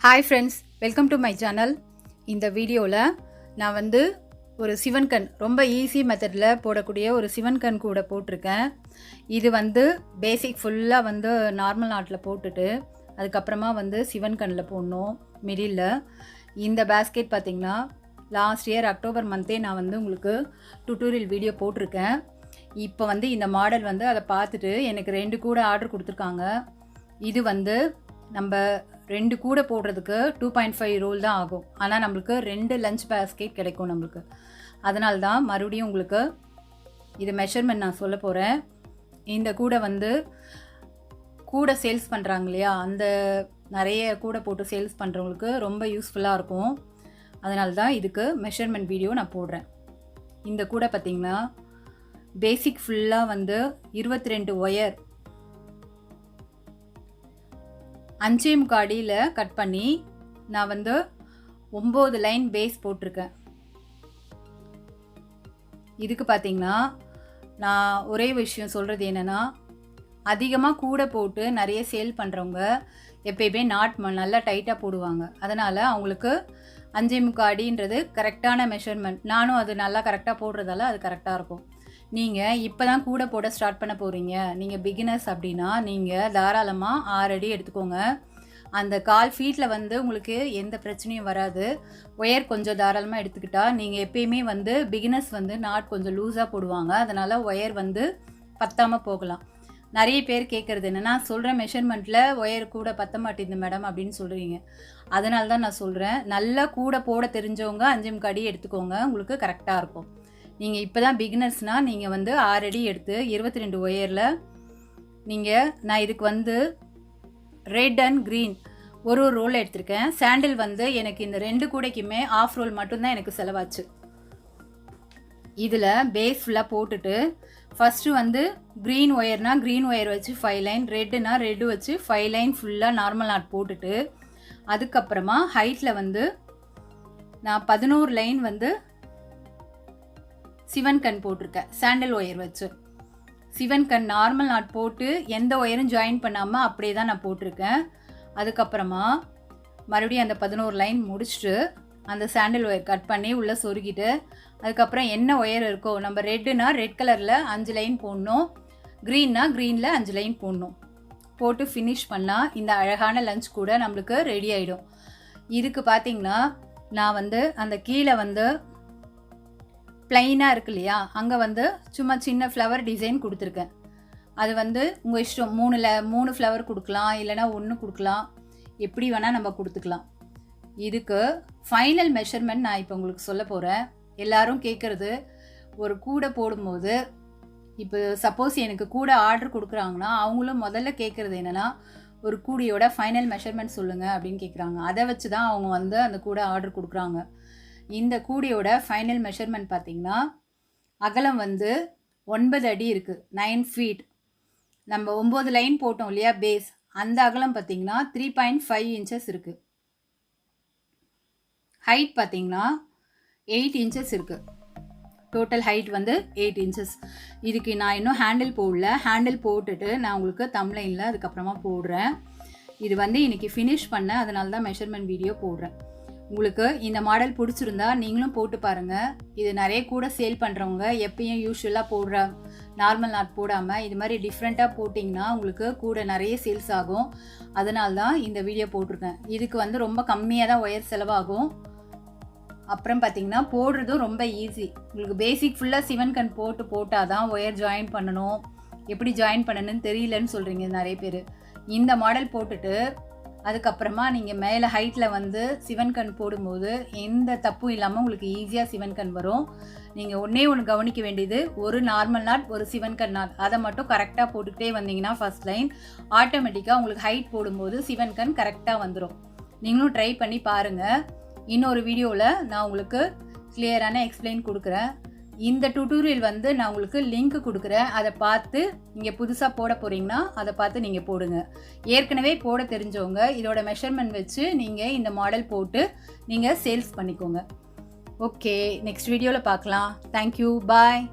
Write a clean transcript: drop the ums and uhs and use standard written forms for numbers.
Hi friends, welcome to my channel. இந்த வீடியோவில் நான் வந்து ஒரு சிவன்கண் ரொம்ப ஈஸி மெத்தடில் போடக்கூடிய ஒரு சிவன்கண் கூட போட்டிருக்கேன். இது வந்து பேசிக் ஃபுல்லாக வந்து நார்மல் நாட்டில் போட்டுட்டு அதுக்கப்புறமா வந்து சிவன்கண்ணில் போடணும் மிடில். இந்த பேஸ்கெட் பார்த்திங்கன்னா லாஸ்ட் இயர் அக்டோபர் மந்த்தே நான் வந்து உங்களுக்கு டுட்டோரியல் வீடியோ போட்டிருக்கேன். இப்போ வந்து இந்த மாடல் வந்து அதை பார்த்துட்டு எனக்கு 2 கூட ஆர்டர் கொடுத்துருக்காங்க. இது வந்து நம்ம 2 கூட போடுறதுக்கு 2.5 ரோல் தான் ஆகும். ஆனால் நம்மளுக்கு 2 லஞ்ச் பேஸ்கெட் கிடைக்கும் நம்மளுக்கு. அதனால தான் மறுபடியும் உங்களுக்கு இது மெஷர்மெண்ட் நான் சொல்ல போகிறேன். இந்த கூட வந்து கூட சேல்ஸ் பண்ணுறாங்க இல்லையா, அந்த நிறைய கூட போட்டு சேல்ஸ் பண்ணுறவங்களுக்கு ரொம்ப யூஸ்ஃபுல்லாக இருக்கும். அதனால தான் இதுக்கு மெஷர்மெண்ட் வீடியோ நான் போடுறேன். இந்த கூட பார்த்திங்கன்னா பேசிக் ஃபுல்லாக வந்து 22 ஒயர் 5.25 அடியில் கட் பண்ணி நான் வந்து 9 லைன் பேஸ் போட்டிருக்கேன். இதுக்கு பார்த்திங்கன்னா நான் ஒரே விஷயம் சொல்கிறது என்னென்னா, அதிகமாக கூட போட்டு நிறைய சேல் பண்ணுறவங்க எப்பயுமே நாட் நல்லா டைட்டாக போடுவாங்க. அதனால் அவங்களுக்கு 5.25 அடின்றது கரெக்டான மெஷர்மெண்ட். நானும் அது நல்லா கரெக்டாக போடுறதால அது கரெக்டாக இருக்கும். நீங்கள் இப்போ தான் கூட போட ஸ்டார்ட் பண்ண போகிறீங்க, நீங்கள் பிகினர்ஸ் அப்படின்னா நீங்கள் தாராளமாக 6 அடி எடுத்துக்கோங்க. அந்த 1/4 ஃபீட்டில் வந்து உங்களுக்கு எந்த பிரச்சனையும் வராது. ஒயர் கொஞ்சம் தாராளமாக எடுத்துக்கிட்டால் நீங்கள் எப்பயுமே வந்து பிகினர்ஸ் வந்து நாட் கொஞ்சம் லூஸாக போடுவாங்க. அதனால் ஒயர் வந்து பத்தாமல் போகலாம். நிறைய பேர் கேட்குறது என்னென்னா, சொல்கிற மெஷர்மெண்ட்டில் ஒயர் கூட பத்த மாட்டேங்குது மேடம் அப்படின்னு சொல்கிறீங்க. அதனால தான் நான் சொல்கிறேன், நல்லா கூட போட தெரிஞ்சவங்க 5.25 அடி எடுத்துக்கோங்க, உங்களுக்கு கரெக்டாக இருக்கும். நீங்கள் இப்போ தான் பிகினர்ஸ்னால் நீங்கள் வந்து 6 அடி எடுத்து 22 ஒயரில் நான் இதுக்கு வந்து ரெட் அண்ட் க்ரீன் ஒரு ரோல் எடுத்திருக்கேன். சாண்டில் வந்து எனக்கு இந்த 2 கூடைக்குமே ஆஃப் ரோல் மட்டும்தான் எனக்கு செலவாச்சு. இதில் பேஸ் ஃபுல்லாக போட்டுட்டு ஃபஸ்ட்டு வந்து க்ரீன் ஒயர்னால் க்ரீன் ஒயர் வச்சு 5 லைன், ரெட்டுனா ரெட்டு வச்சு 5 லைன் ஃபுல்லாக நார்மல் நாட் போட்டுட்டு அதுக்கப்புறமா ஹைட்டில் வந்து நான் 11 லைன் வந்து சிவன்கண் போட்டிருக்கேன் சாண்டில் ஒயர் வச்சு. சிவன்கண் நார்மல் நாட் போட்டு எந்த ஒயரும் ஜாயின் பண்ணாமல் அப்படியே தான் நான் போட்டிருக்கேன். அதுக்கப்புறமா மறுபடியும் அந்த 11 லைன் முடிச்சுட்டு அந்த சாண்டில் ஒயர் கட் பண்ணி உள்ளே சொருகிட்டு அதுக்கப்புறம் என்ன ஒயர் இருக்கோ, நம்ம ரெட்டுனா ரெட் கலரில் 5 லைன் போடணும், க்ரீன்னா க்ரீனில் 5 லைன் போடணும். போட்டு ஃபினிஷ் பண்ணால் இந்த அழகான லஞ்ச் கூட நம்மளுக்கு ரெடி ஆகிடும். இதுக்கு பார்த்திங்கன்னா நான் வந்து அந்த கீழே வந்து ப்ளைனாக இருக்கு இல்லையா, அங்கே வந்து சும்மா சின்ன ஃப்ளவர் டிசைன் கொடுத்துருக்கேன். அது வந்து உங்கள் இஷ்டம், 3 ஃப்ளவர் கொடுக்கலாம், இல்லைனா 1 கொடுக்கலாம், எப்படி வேணால் நம்ம கொடுத்துக்கலாம். இதுக்கு ஃபைனல் மெஷர்மெண்ட் நான் இப்போ உங்களுக்கு சொல்ல போகிறேன். எல்லோரும் கேட்குறது, ஒரு கூடை போடும்போது இப்போ சப்போஸ் எனக்கு கூட ஆர்டர் கொடுக்குறாங்கன்னா அவங்களும் முதல்ல கேட்குறது என்னென்னா, ஒரு கூடையோட ஃபைனல் மெஷர்மெண்ட் சொல்லுங்கள் அப்படின்னு கேட்குறாங்க. அதை வச்சு தான் அவங்க வந்து அந்த கூடை ஆர்டர் கொடுக்குறாங்க. இந்த கூடையோட ஃபைனல் மெஷர்மெண்ட் பார்த்திங்கன்னா அகலம் வந்து 9 அடி இருக்குது, 9 ஃபீட். நம்ம 9 லைன் போட்டோம் இல்லையா பேஸ், அந்த அகலம் பார்த்திங்கன்னா 3.5 இன்ச்சஸ் இருக்குது. ஹைட் பார்த்திங்கன்னா 8 இன்ச்சஸ் இருக்குது. டோட்டல் ஹைட் வந்து 8 இன்ச்சஸ். இதுக்கு நான் இன்னும் ஹேண்டில் போடல. ஹேண்டில் போட்டுட்டு நான் உங்களுக்கு தம்ப்லைனில் அதுக்கப்புறமா போடுறேன். இது வந்து இன்றைக்கி ஃபினிஷ் பண்ணேன், அதனால தான் மெஷர்மெண்ட் வீடியோ போடுறேன். உங்களுக்கு இந்த மாடல் பிடிச்சிருந்தா நீங்களும் போட்டு பாருங்கள். இது நிறைய கூட சேல் பண்ணுறவங்க எப்பயும் யூஸ்வலாக போடுற நார்மல் நாட் போடாமல் இது மாதிரி டிஃப்ரெண்ட்டாக போட்டிங்கன்னா உங்களுக்கு கூட நிறைய சேல்ஸ் ஆகும். அதனால தான் இந்த வீடியோ போட்டிருக்கேன். இதுக்கு வந்து ரொம்ப கம்மியாக தான் ஒயர் செலவாகும். அப்புறம் பார்த்திங்கன்னா போடுறதும் ரொம்ப ஈஸி. உங்களுக்கு பேசிக் ஃபுல்லாக சிவன்கண் போட்டால் தான் ஒயர் ஜாயின் பண்ணணும், எப்படி ஜாயின் பண்ணணும்னு தெரியலன்னு சொல்கிறீங்க நிறைய பேர். இந்த மாடல் போட்டுட்டு அதுக்கப்புறமா நீங்கள் மேலே ஹைட்டில் வந்து சிவன்கண் போடும்போது எந்த தப்பும் இல்லாமல் உங்களுக்கு ஈஸியாக சிவன்கண் வரும். நீங்கள் ஒன்று கவனிக்க வேண்டியது, ஒரு நார்மல் நாட் ஒரு சிவன்கண் நாட் அதை மட்டும் கரெக்டாக போட்டுக்கிட்டே வந்தீங்கன்னா ஃபஸ்ட் லைன் ஆட்டோமேட்டிக்காக உங்களுக்கு ஹைட் போடும்போது சிவன்கண் கரெக்டாக வந்துடும். நீங்களும் ட்ரை பண்ணி பாருங்கள். இன்னொரு வீடியோவில் நான் உங்களுக்கு கிளியரான எக்ஸ்பிளைன் கொடுக்குறேன். இந்த டுட்டோரியல் வந்து நான் உங்களுக்கு லிங்க் கொடுக்குறேன், அதை பார்த்து நீங்கள் புதுசாக போட போகிறீங்கன்னா அதை பார்த்து நீங்கள் போடுங்க. ஏற்கனவே போட தெரிஞ்சவங்க இதோட மெஷர்மெண்ட் வச்சு நீங்கள் இந்த மாடல் போட்டு நீங்கள் சேல்ஸ் பண்ணிக்கோங்க. ஓகே, நெக்ஸ்ட் வீடியோவில் பார்க்கலாம். தேங்க்யூ, பாய்.